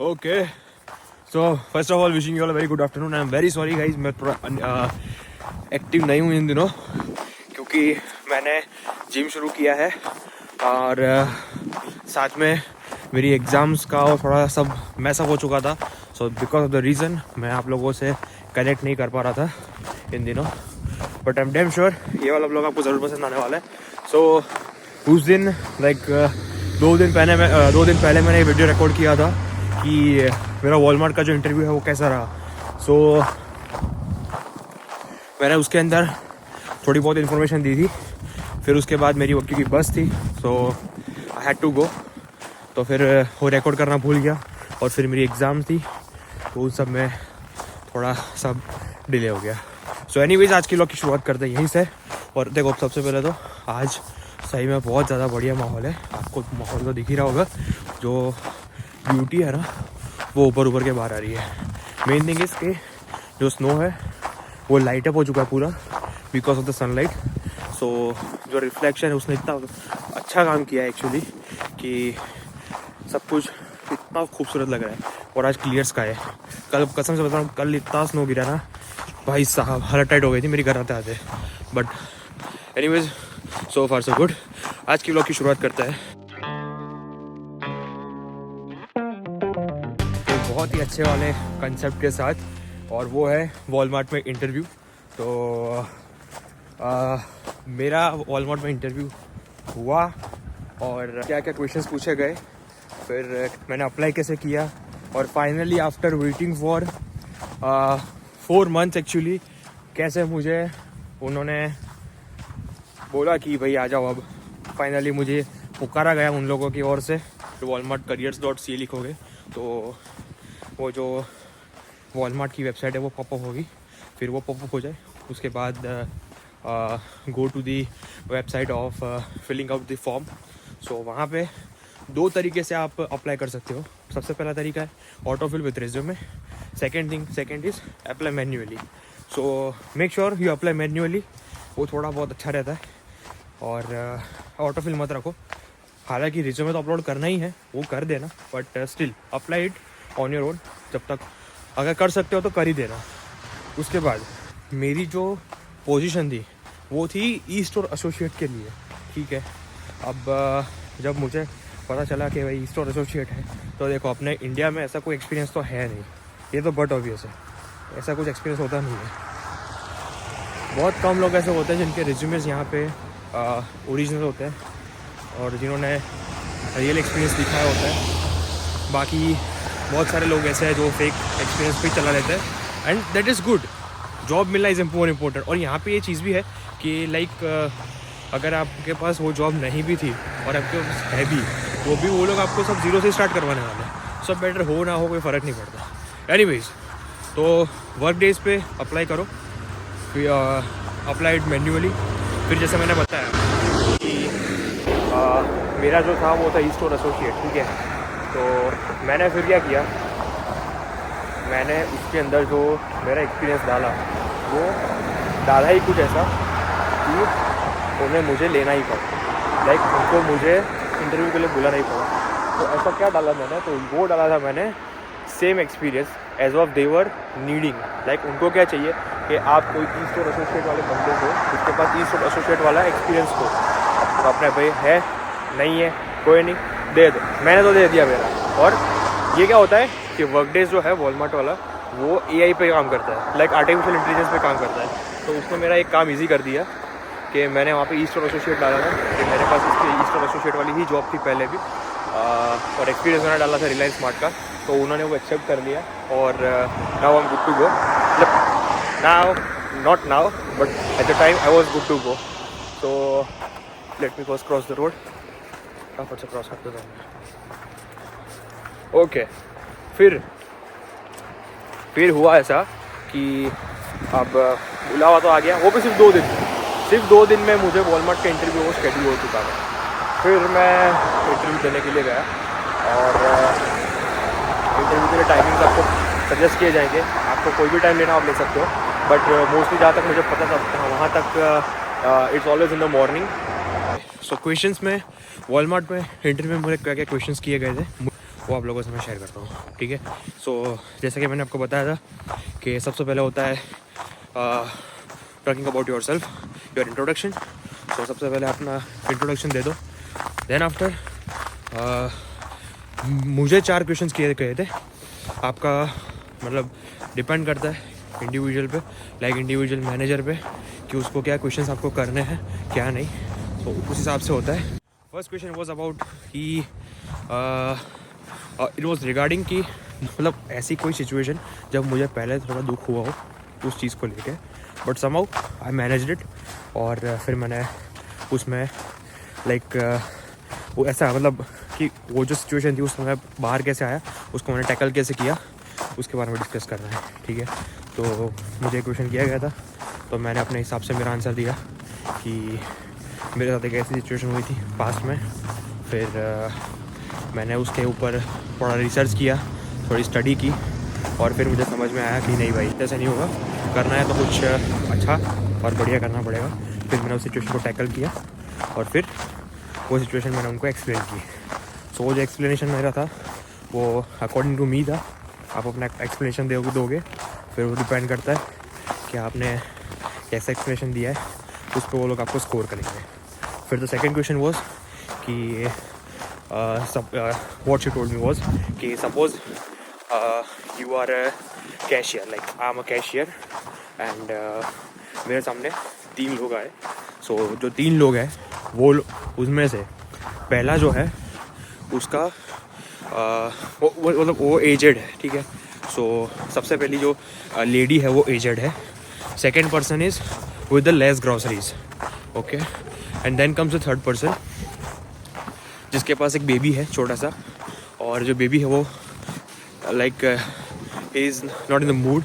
Okay, so first of all wishing you all a very good afternoon. I am very sorry guys, मैं थोड़ा active नहीं हूँ इन दिनों क्योंकि मैंने जिम शुरू किया है और साथ में मेरी एग्ज़ाम्स का और थोड़ा सब मैसअप हो चुका था। So because of the reason मैं आप लोगों से कनेक्ट नहीं कर पा रहा था इन दिनों, but I am damn sure ये वाला ब्लॉग आपको ज़रूर पसंद आने वाला है। सो उस दिन लाइक 2 दिन पहले मैंने ये वीडियो रिकॉर्ड किया था कि मेरा वॉलमार्ट का जो इंटरव्यू है वो कैसा रहा। सो मैंने उसके अंदर थोड़ी बहुत इन्फॉर्मेशन दी थी। फिर उसके बाद मेरी वक्त की बस थी, सो आई हैड टू गो। तो फिर वो रिकॉर्ड करना भूल गया और फिर मेरी एग्ज़ाम थी, तो उन सब में थोड़ा सब डिले हो गया। सो एनीवेज आज की व्लॉग की शुरुआत करते हैं यहीं से। और देखो सबसे पहले तो आज सही में बहुत ज़्यादा बढ़िया माहौल है, आपको माहौल तो दिख ही रहा होगा। जो ब्यूटी है ना वो ऊपर के बाहर आ रही है। मेन थिंग इज़ कि जो स्नो है वो लाइट अप हो चुका है पूरा बिकॉज ऑफ द सनलाइट। सो जो रिफ्लेक्शन है उसने इतना अच्छा काम किया है एक्चुअली कि सब कुछ इतना खूबसूरत लग रहा है। और आज क्लियर स्काई है। कल कसम से बताऊँ, कल इतना स्नो गिरा ना भाई साहब, हालत टाइट हो गई थी मेरी घर आते आते। But anyways so far so good. आज की व्लॉग की शुरुआत करता है एक बहुत ही अच्छे वाले कंसेप्ट के साथ, और वो है वॉलमार्ट में इंटरव्यू। तो मेरा वॉलमार्ट में इंटरव्यू हुआ और क्या क्या क्वेश्चंस पूछे गए, फिर मैंने अप्लाई कैसे किया, और finally after waiting for 4 months actually कैसे मुझे उन्होंने बोला कि भाई आ जाओ। अब फाइनली मुझे पुकारा गया उन लोगों की ओर से। वॉलमार्ट careers.ca लिखोगे तो वो जो वॉलमार्ट की वेबसाइट है वो पॉपअप होगी। फिर वो पॉपअप हो जाए उसके बाद go to the website of filling out the form. So वहाँ पे 2 तरीके से आप अप्लाई कर सकते हो। सबसे पहला तरीका है auto fill with resume. Second is apply manually. So make sure you apply manually, वो थोड़ा बहुत अच्छा रहता है। और ऑटो फिल मत रखो। हालांकि रिज्यूमे तो अपलोड करना ही है, वो कर देना, but still apply it on your own. जब तक अगर कर सकते हो तो कर ही देना। उसके बाद मेरी जो पोजीशन थी वो थी ई स्टोर एसोसिएट के लिए, ठीक है। अब जब मुझे पता चला कि भाई ई स्टोर एसोसिएट है, तो देखो अपने इंडिया में ऐसा कोई एक्सपीरियंस तो है नहीं, ये तो बट ऑब्वियस है, ऐसा कुछ एक्सपीरियंस होता नहीं है। बहुत कम लोग ऐसे होते हैं जिनके रिज्यूमेस यहाँ पे ओरिजिनल होते हैं और जिन्होंने रियल एक्सपीरियंस दिखाया होता है। बाकी बहुत सारे लोग ऐसे हैं जो फेक एक्सपीरियंस पे चला लेते हैं, and that is good. Job मिलना इज़ मोर इम्पोर्टेंट। और यहाँ पे ये चीज़ भी है कि लाइक अगर आपके पास वो जॉब नहीं भी थी और आपके पास है भी, तो भी वो लोग आपको सब जीरो से स्टार्ट करवाने वाले हैं। सब बेटर हो ना हो कोई फ़र्क नहीं पड़ता। एनीवेज, तो वर्क डेज पे अप्लाई करो, फिर अप्लाइड मैन्युअली। फिर जैसे मैंने बताया कि मेरा जो था वो था ई स्टोर एसोसिएट, ठीक है। तो मैंने फिर क्या किया, मैंने उसके अंदर जो मेरा एक्सपीरियंस डाला वो डाला ही कुछ ऐसा कि उन्हें मुझे लेना ही पड़ा। लाइक उनको मुझे इंटरव्यू के लिए बुलाना ही पड़ा। तो ऐसा क्या डाला मैंने, तो वो डाला था मैंने same experience as of their needing. Like उनको क्या चाहिए कि आप कोई ई स्टोर एसोसिएट वाले बंदे को, उसके पास ई स्टोर एसोसिएट वाला एक्सपीरियंस हो, तो अपने भाई है नहीं है कोई नहीं, दे दो। मैंने तो दे दिया मेरा। और ये क्या होता है कि वर्कडेज जो है वॉलमार्ट वाला वो AI पे काम करता है, लाइक आर्टिफिशियल इंटेलिजेंस पे काम करता है। तो उसने मेरा एक काम ईजी कर दिया कि मैंने वहाँ पे ई स्टोर एसोसिएट डाला था कि मेरे पास इसकी ई स्टोर एसोसिएट वाली ही जॉब थी पहले भी, और एक्सपीरियंस मैंने डाला था रिलायंस स्मार्ट का। तो उन्होंने वो एक्सेप्ट कर लिया और now I am good to go. Now not now but at the time I was good to go. तो let me first cross the road, फटाफट से क्रॉस करते जाऊँगा। ओके, फिर हुआ ऐसा कि अब बुलावा तो आ गया, वो भी सिर्फ 2 दिन में मुझे वॉलमार्ट का इंटरव्यू शेड्यूल हो चुका था। फिर मैं इंटरव्यू देने के लिए गया और इंटरव्यू के लिए टाइमिंग्स आपको सजेस्ट किए जाएंगे। आपको कोई भी टाइम लेना आप ले सकते हो, बट मोस्टली जहाँ तक मुझे पता था वहाँ तक it's always in the morning. So questions में वॉलमार्ट में इंटरव्यू में मुझे क्या क्या क्वेश्चंस किए गए थे वो आप लोगों से मैं शेयर करता हूँ, ठीक है। सो जैसा कि मैंने आपको बताया था कि सबसे पहले होता है talking about your self, your introduction. तो सबसे पहले अपना इंट्रोडक्शन दे दो। देन आफ्टर मुझे 4 क्वेश्चंस किए गए थे। आपका मतलब डिपेंड करता है इंडिविजुअल पे, लाइक इंडिविजुअल मैनेजर पे, कि उसको क्या क्वेश्चंस आपको करने हैं क्या नहीं, तो उस हिसाब से होता है। फर्स्ट क्वेश्चन वाज अबाउट कि इट वाज रिगार्डिंग कि मतलब ऐसी कोई सिचुएशन जब मुझे पहले थोड़ा दुख हुआ हो उस चीज़ को लेके, but somehow I managed it. और फिर मैंने उसमें लाइक वो ऐसा मतलब कि वो जो सिचुएशन थी उस समय बाहर कैसे आया, उसको मैंने टैकल कैसे किया, उसके बारे में डिस्कस कर रहे हैं, ठीक है। तो मुझे क्वेश्चन किया गया था, तो मैंने अपने हिसाब से मेरा आंसर दिया कि मेरे साथ एक ऐसी सिचुएशन हुई थी पास्ट में। फिर मैंने उसके ऊपर थोड़ा रिसर्च किया, थोड़ी स्टडी की, और फिर मुझे समझ में आया कि नहीं भाई ऐसा नहीं होगा, करना है तो कुछ अच्छा और बढ़िया करना पड़ेगा। फिर मैंने उस सिचुएशन को टैकल किया और फिर वो सिचुएशन मैंने उनको एक्सप्लेन की। सो वो जो एक्सप्लेनेशन मेरा था वो अकॉर्डिंग टू मी था। आप अपना एक्सप्लेनेशन दोगे, फिर वो डिपेंड करता है कि आपने कैसा एक्सप्लेनेशन दिया है, उस पर वो लोग आपको स्कोर करेंगे। फिर द सेकेंड क्वेश्चन वॉज कि what she told me was कि suppose you are a cashier, like I'm a cashier and मेरे सामने 3 लोग आए। सो जो 3 लोग हैं वो उसमें से पहला जो है उसका मतलब वो एजेड है, ठीक है। सो सबसे पहली जो लेडी है वो एजेड है। Second person is with the less groceries, okay. And then comes the third person जिसके पास एक बेबी है छोटा सा, और जो बेबी है वो like he is not in the mood,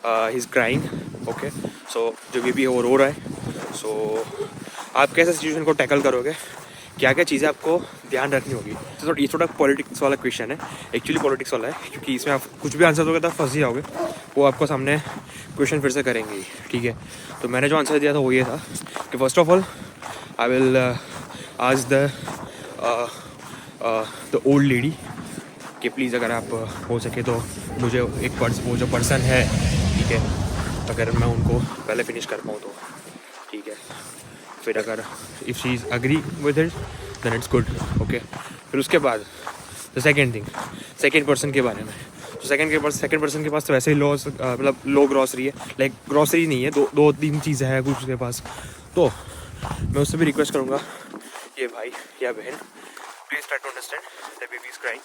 he is crying, okay. So जो बेबी है वो रो रहा है। सो आप कैसे सिचुएशन को टैकल करोगे, क्या क्या चीज़ें आपको ध्यान रखनी होगी। तो ये थोड़ा पॉलिटिक्स वाला क्वेश्चन है, एक्चुअली पॉलिटिक्स वाला है, क्योंकि इसमें आप कुछ भी आंसर दोगे तो फंस जाओगे, वो आपको सामने क्वेश्चन फिर से करेंगे ही, ठीक है। तो मैंने जो आंसर दिया था वो ये था कि first of all I will ask the old lady कि प्लीज़ अगर आप हो सके तो मुझे एक वो जो पर्सन है, ठीक है, अगर मैं उनको पहले फिनिश कर पाऊँ तो ठीक है। फिर अगर if she is agree with it then it's good, okay. फिर उसके बाद the second thing, second person के बारे में। तो सेकेंड पर्सन के पास तो वैसे ही मतलब लो ग्रॉसरी है, लाइक ग्रॉसरी नहीं है, दो तीन चीज़ें हैं कुछ उसके पास। तो मैं उससे भी रिक्वेस्ट करूँगा ये भाई या बहन, please try to understand the baby is crying.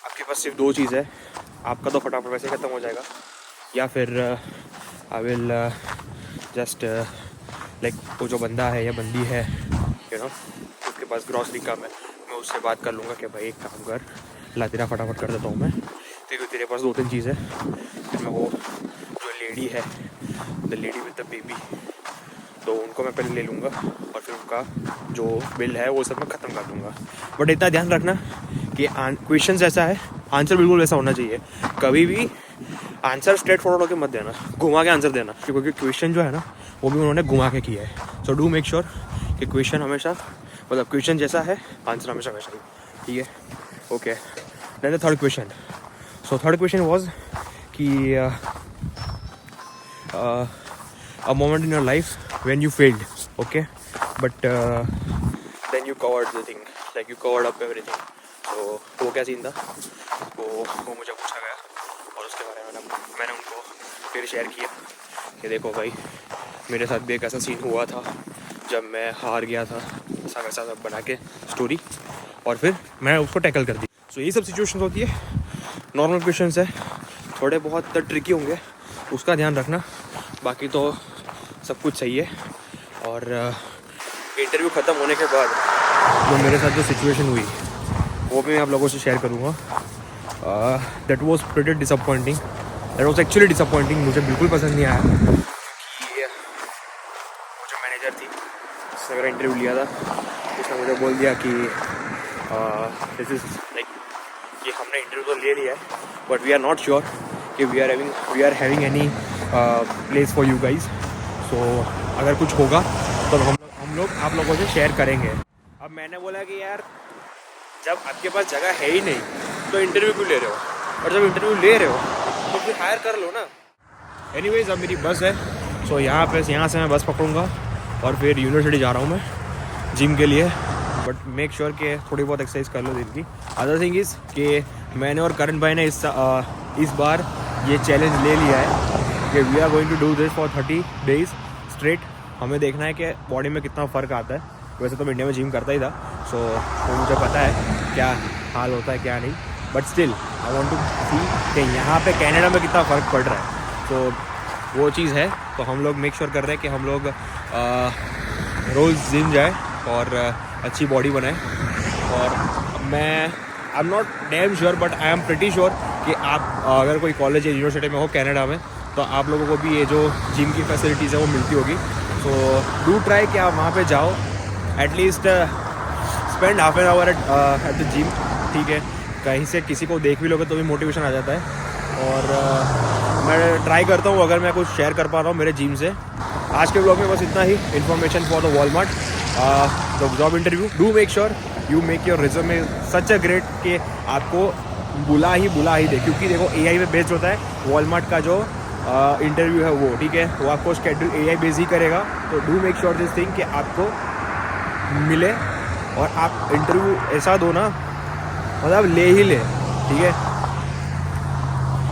आपके पास सिर्फ 2 चीज़ है, आपका तो फटाफट वैसे ख़त्म हो जाएगा, या फिर आई विल जस्ट लाइक वो जो बंदा है या बंदी है यू नो उसके पास ग्रॉसरी कम है, मैं उससे बात कर लूँगा कि भाई एक काम कर, ला तेरा फटाफट कर देता हूँ मैं, तेरे पास 2-3 चीज़ है। फिर मैं वो जो लेडी है, the lady with the baby, तो उनको मैं पहले ले लूँगा और फिर उनका जो बिल है वो सब मैं ख़त्म कर दूँगा। बट इतना ध्यान रखना कि क्वेश्चन ऐसा है, आंसर बिल्कुल वैसा होना चाहिए। कभी भी आंसर स्ट्रेट फॉरवर्ड होकर मत देना, घुमा के आंसर देना, क्योंकि क्वेश्चन जो है ना वो भी उन्होंने घुमा के किया है। सो डू मेक श्योर कि क्वेश्चन हमेशा मतलब क्वेश्चन जैसा है आंसर हमेशा वैसा ही, ठीक है, okay. Then the third question, so third question was कि a moment in your life when you failed, okay, but then you covered the thing, like you covered up everything. So वो क्या scene था, वो मुझे पूछा गया और उसके बारे में मैंने उनको फिर शेयर किया कि देखो भाई मेरे साथ भी एक ऐसा सीन हुआ था जब मैं हार गया था, ऐसा वैसा सब बना के स्टोरी, और फिर मैं उसको टैकल कर दी। सो यही सब सिचुएशन होती है, नॉर्मल क्वेश्चन है, थोड़े बहुत ट्रिकी होंगे, उसका ध्यान रखना, बाकी तो सब कुछ सही है। और इंटरव्यू ख़त्म होने के बाद जो मेरे साथ जो सिचुएशन हुई वो भी मैं आप लोगों से शेयर करूँगा। That was pretty disappointing, that was actually disappointing, मुझे बिल्कुल पसंद नहीं आया कि वो जो मैनेजर थी जिसने मेरा इंटरव्यू लिया था उसने मुझे बोल दिया कि दिस इज़ लाइक कि हमने इंटरव्यू तो ले लिया है but we are not sure कि we are having any place for you guys. So अगर कुछ होगा तो हम लोग आप लोगों से शेयर करेंगे। अब मैंने बोला कि यार जब आपके पास जगह है ही नहीं तो इंटरव्यू क्यों ले रहे हो, और जब इंटरव्यू ले रहे हो तो फिर हायर कर लो ना। एनीवेज अब मेरी बस है, सो यहाँ से मैं बस पकड़ूंगा और फिर यूनिवर्सिटी जा रहा हूँ मैं जिम के लिए। बट मेक श्योर कि थोड़ी बहुत एक्सरसाइज कर लो दिन की। अदर थिंग इज़ कि मैंने और करण भाई ने इस बार ये चैलेंज ले लिया है कि we are going to do this for 30 days straight. हमें देखना है कि बॉडी में कितना फ़र्क आता है। वैसे तो मैं इंडिया में जिम करता ही था, सो तो मुझे पता है क्या हाल होता है क्या नहीं, but still I want to see कि यहाँ पे कनाडा में कितना फ़र्क पड़ रहा है। तो वो चीज़ है, तो हम लोग मेक श्योर कर रहे हैं कि हम लोग रोज़ जिम जाए और अच्छी बॉडी बनाए। और मैं I am not damn sure but I am pretty sure कि आप अगर कोई कॉलेज या यूनिवर्सिटी में हो कनाडा में तो आप लोगों को भी ये जो जिम की फैसिलिटीज़ है वो मिलती होगी। सो डू ट्राई कि आप वहाँ पे जाओ, at least spend half an hour at the gym, ठीक है। कहीं से किसी को देख भी लोगे तो भी मोटिवेशन आ जाता है। और मैं ट्राई करता हूँ अगर मैं कुछ शेयर कर पा रहा हूँ मेरे जिम से। आज के ब्लॉग में बस इतना ही information for the Walmart the job interview. Do make sure you make your resume such a great कि आपको बुला ही दे, क्योंकि देखो AI पे बेस्ड होता है वॉलमार्ट का जो इंटरव्यू है वो, ठीक है। वो आपको शेड्यूल AI बेस ही करेगा। तो do make sure this thing कि आपको मिले और आप इंटरव्यू ऐसा दो ना, मतलब ले ही ले, ठीक है।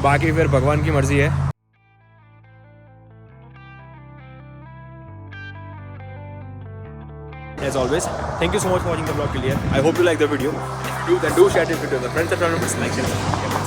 बाकी फिर भगवान की मर्जी है। As always, thank you so much for watching the vlog till here. I hope you like the video. If you do, then do share this video with your friends and family members. Like, share, subscribe.